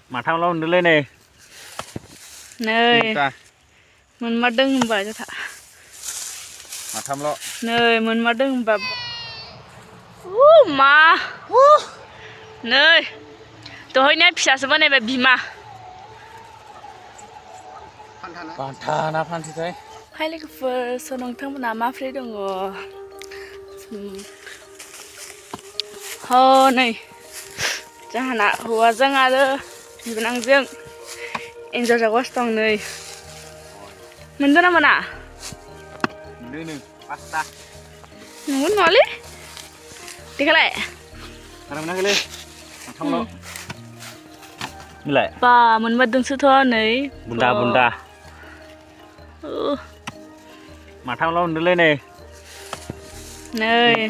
Matham lo nửa lên này. Nơi mình mà đừng bảo cho thà. Matham lo. Nơi mình mà đừng bảo. Mà. Nơi. Tôi này pisa sebenarnya này baby ma. Panthana panthi thế. Hai lagi first sonong thang nama free dong. Này. Jangan nak huazang ada di benang jeng. Anjwr jago stong nih. Mending nama na? Mending pasta. Nunggu noli? Dikale. Karena mana kali? Matham lo. Milai. Pa, mình mất đứng sư thơ này. Bunda. Matham lo nửa lên này. Nơi.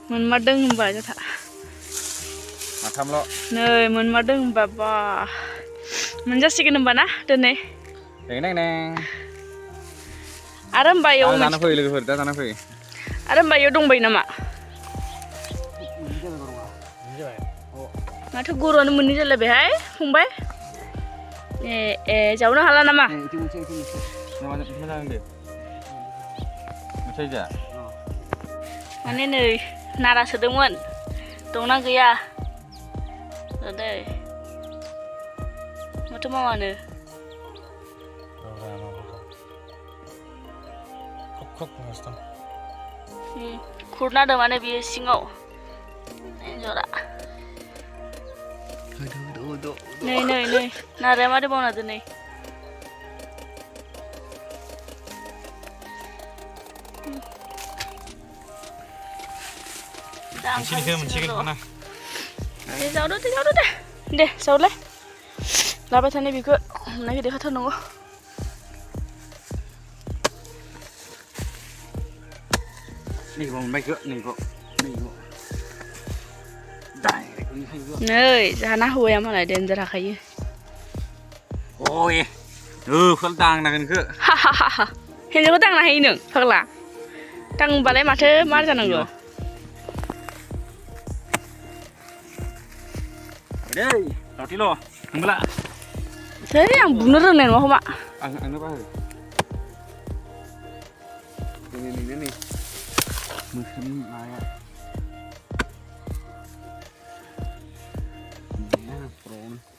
Mình mất đứng bảo cho thà. Matham lo. Nơi mình mất đứng bảo ba. Mình just sih kena mana, dan nih. Neng. Adam bayo. Tanah koi lagi firda tanah koi. Adam bayo dong bayi nama. Nggak tuh guru anu meni jalan behai, fungbai. Jauh na halan nama. Nama macam ni. Macam je. Ani nih, nara sedemon. Dong na gaya. Ada. Macam mana? Kok ngastam. Kurna ada mana biar singau. Anjwr. Nih. Nara mana mau nade nih? Mencik mana? Jauh deh. Deh, jauh lah. Lapa sana biku, nanti dia kata nunggu. Nih bang, baik ke? Nih kok. Nơi, ra na hui em lại đến ra khai. Ôi, phân tàng là gần cơ. Hiện giờ có tăng là hay nữa, thật là tăng vào lấy mặt thế má ra nữa. Đây, tao tí lo, không lạ. Thế anh bún nó rừng này mà không ạ? Ăn nó bao rồi. Này. Mực xâm lại ạ.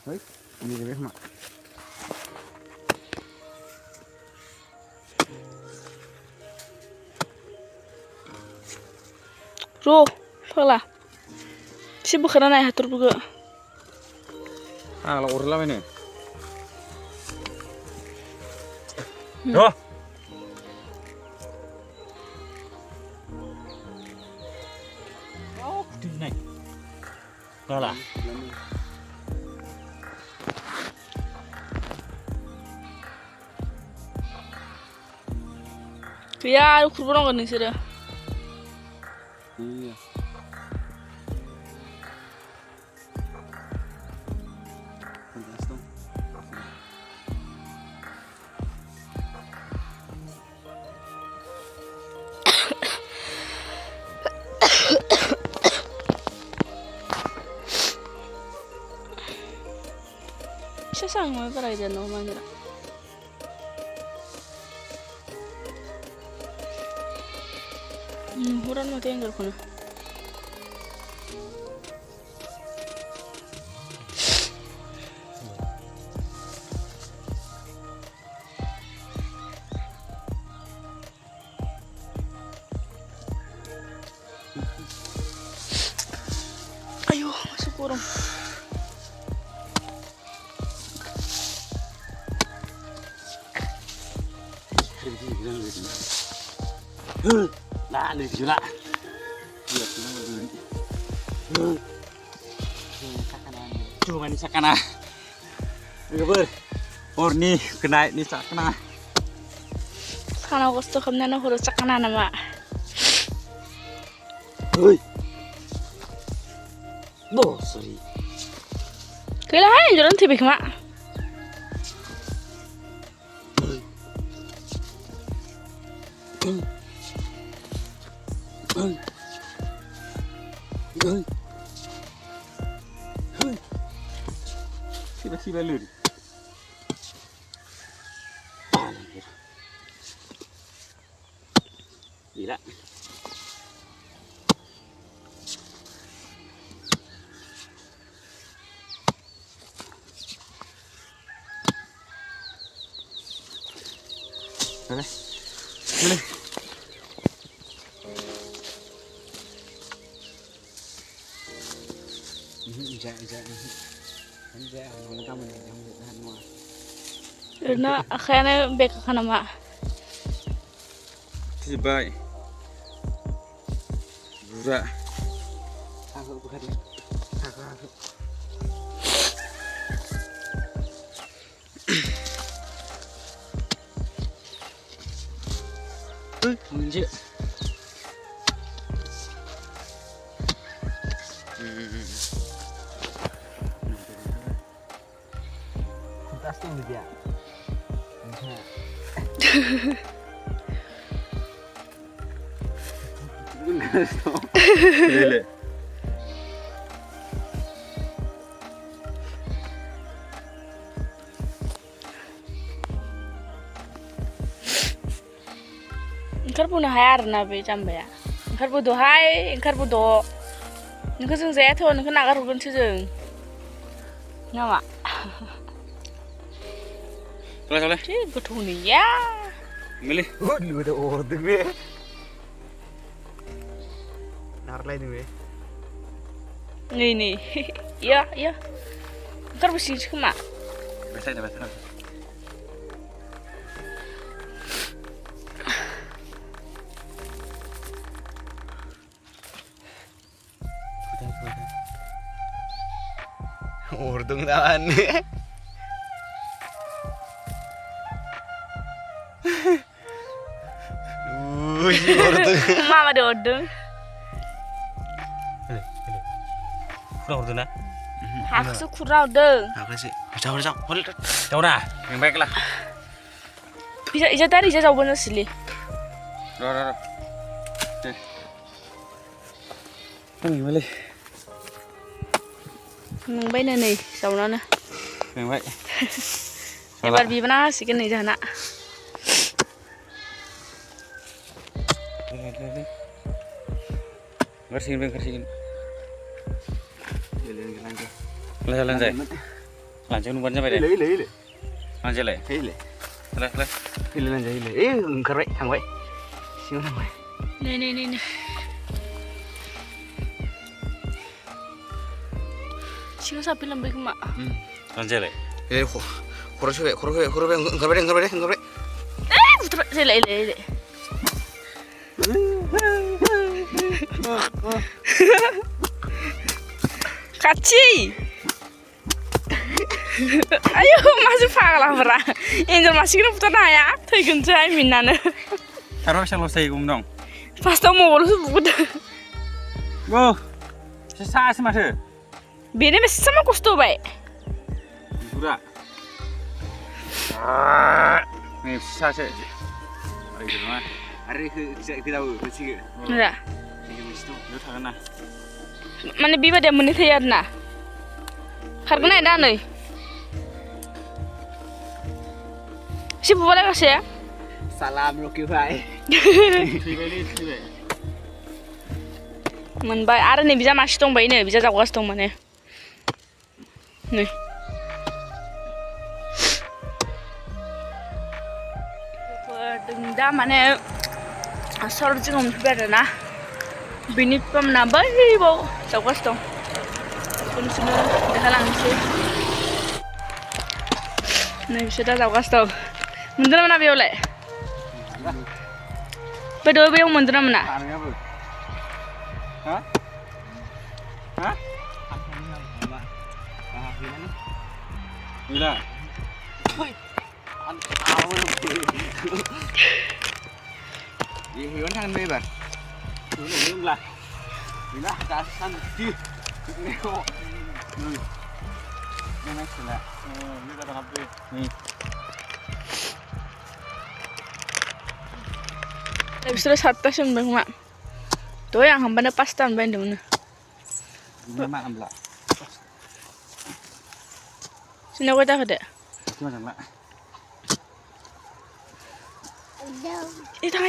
Đấy, như thế không ạ? Ro, thật là. Si bukan này hạt tur juga. Là urla ini. Yo. Oh, di này. Đó là. Ya, kurang kan ni sudah. Iya. 세상을 봐야 돼 너무 많이라. 호란 맛 되는 거구나. 아유, masuk kurung. Nah, lihat juga. Lihat dulu. Cuma ni sakana. Gaber. Orni kena ni sakana. Sakana gusto kamna na huro sakana nama. Hoi. Bo, sorry. Kailangan jalan tibik mak. Tiba-tiba lur. Gila. Boleh. Boleh. Karena akhirnya bek kana mak. Tiba. Burak. Aku bukan. Aku. Menje. Tasting dia. Lele. Engkar pun hayar nabe jambaya. Engkar bodo hai, engkar bodo. Engkar जों जाया थ' नोंखौ नागार हरगोनसो जों. Ngama? Boleh. Cih, gotoh nih ya. Milih. Lu udah ordeng be. Narlay nih be. Nih. Iya. Engkar bersih kema. Besar. Ordeng taan nih. Ordeng. Mama ada ordeng. Kurang ordeng na? Haksu kurang ordeng. Apa sih? Jauh. Jauh dah. Yang baik lah. Bisa tadi jauh bener sih. Dah. Oke. Milih. Nung bay nih, sauna na. Yang baik. Ebar bibana sih kan nih jana. Bersihin. Lanjut. Lanjut nungguan sampai deh. Ile. Lanjut le. Ile. Lanjut. Engkar be, thang be. Sing thang be. Nih. Sing sapi lembek mak. Lanjut le. Khoro be, engkar be. Putra, ile. Kaci. Ayo masih paglah berah. Anjwr masih kena putar naya. Tegun cai minana. Taruh selesai dong. Pas tau mau bolos budak. Wow. Sesa semasa. Bini masih sama kusto baik. Burak. Nih sesa sih. Ayo gimana? Hari kita bersih. Enggak. Lu tangan nah. Mana biba dia menit ya na. Harganya ada nih. Si boleh kasih ya? Salam Rocky Bhai. Menbai ada nih bisa masih tong bayi nih bisa jago tong mana? Nih. Denda mana? Asal jengom berat na. Binit pam na boibo jago tong. Pun sudah dah langsung. Nih bisa jago tong. Mendera mana bioleh? Bedo biong mendera mana? Hah? Gila. Hiwan kan bebar. Belum lah. Bila kasan di. Ini next lah. Ini dah habis. Nih. Habis terus atas yang mak. Tuh yang hamba pastan benda mana? Ini mak ambil. Si Sini kau tak ada. Cuma jangan. Itang.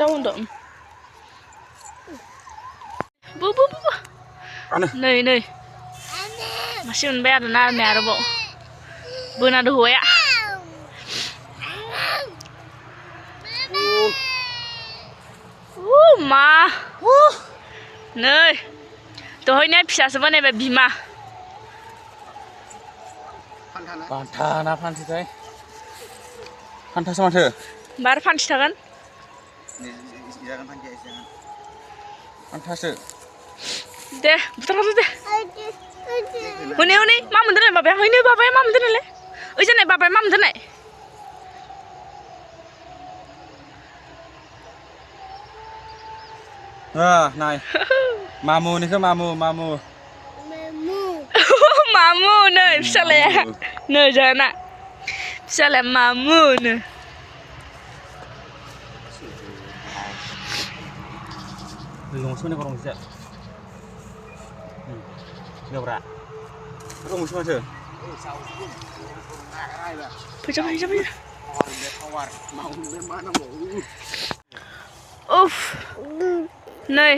Jauh dong. Bu. Ano? Nih. Masih unbayar na bo. Buna dulu ya. Ma. Nih. Tuh ini bisa sebenarnya bima. Panthana panthi teh. Pantha sama tuh. Bar panthi kan? Jangan panthi jangan. Pantha se. Deh, betul deh. Huni, mam bener nih bapak. Huni bapak mam bener nih. Ujian nih bapak mam bener nih. Này. Mamu nih ke mamu. Mamu nih, bisa lah. Nih jangan. Bisa lah mamu nih. Lùng xuống đây còn lùng gì ạ? Nhiều bạ. Lùng xuống chưa? Bây. Uff. Nih,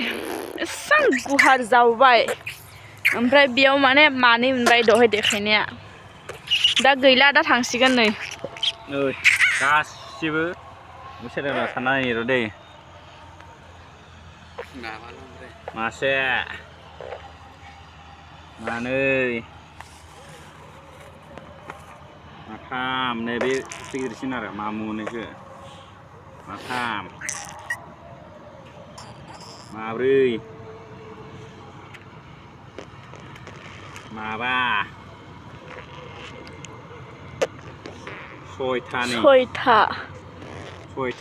sang Guwahati jauh bay. Ompray biau mane mani ompray dohai dekhainya. Da gila da thangsigan nih. Gaसिबो मुसेरा सानाय र' दे मासे मानै माथाम नै बे गिदिरसिन आरो मामुनिसो माथाम माब्रै माबा सयथा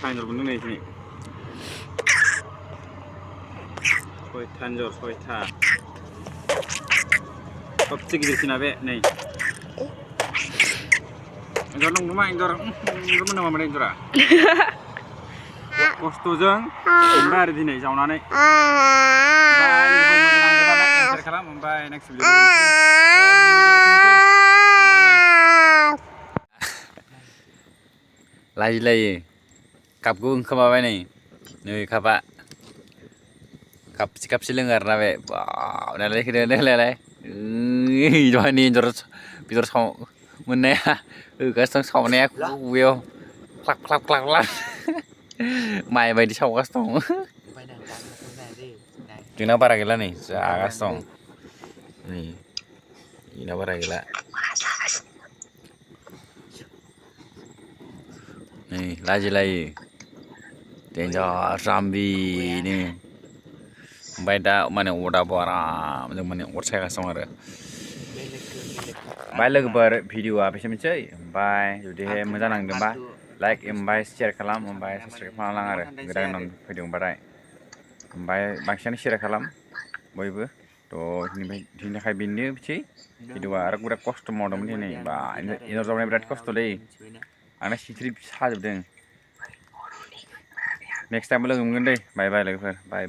हिन्जावफोर दंनाय दिनै सयथा सबसे गिदिरसिना बे नै एन्जर दं नामा एन्जर मोनामा माने एन्जरा खस्थ'जों मोनबाय आरो दिनै जावनानै एन्सार खालाम ओमफ्राय नेक्स्ट भिडिअ लाजिलायो कापखौ ओंखामाबाय नै कापा kapsi लोङो आरोना बे बाव नालाय दहायनि एन्जर बेदर मोननाया होगासिनो दं सावनाया खुगायाव क्लाक माइ बायदि सावगासिनो दं जोंना बारा गैला नै जागासिनो दं नै जोंना बारा गैला नै लाजिलायो देन्जार जाम्बिनो ओमफ्राय दा माने अरदाबाव आराम जों माने अर सायगासिनो दं आरो ओमफ्राय लोगोफोर भिडिअआ बेसेनोसै ओमफ्राय जुदिहाय मोजां नांदोंबा लाइक ओमफ्राय शेयार खालाम ओमफ्राय साबस्क्राइब खालामलां आरो गोदान फैदोंबाथाय ओमफ्राय बांसिनानो शेयार खालाम बयबो थ' दिनैनि थाखाय बेनोसै भिडिअआ आरो बिराद खस्थ' मावदोंमोन दिनै बा एन्जर जावनाया बिराद खस्थ'लै आंना सिथ्रि साजोबदों नेक्स्ट टाइमबो लोगो मोनगोन दे बाय लोगोफोर बाय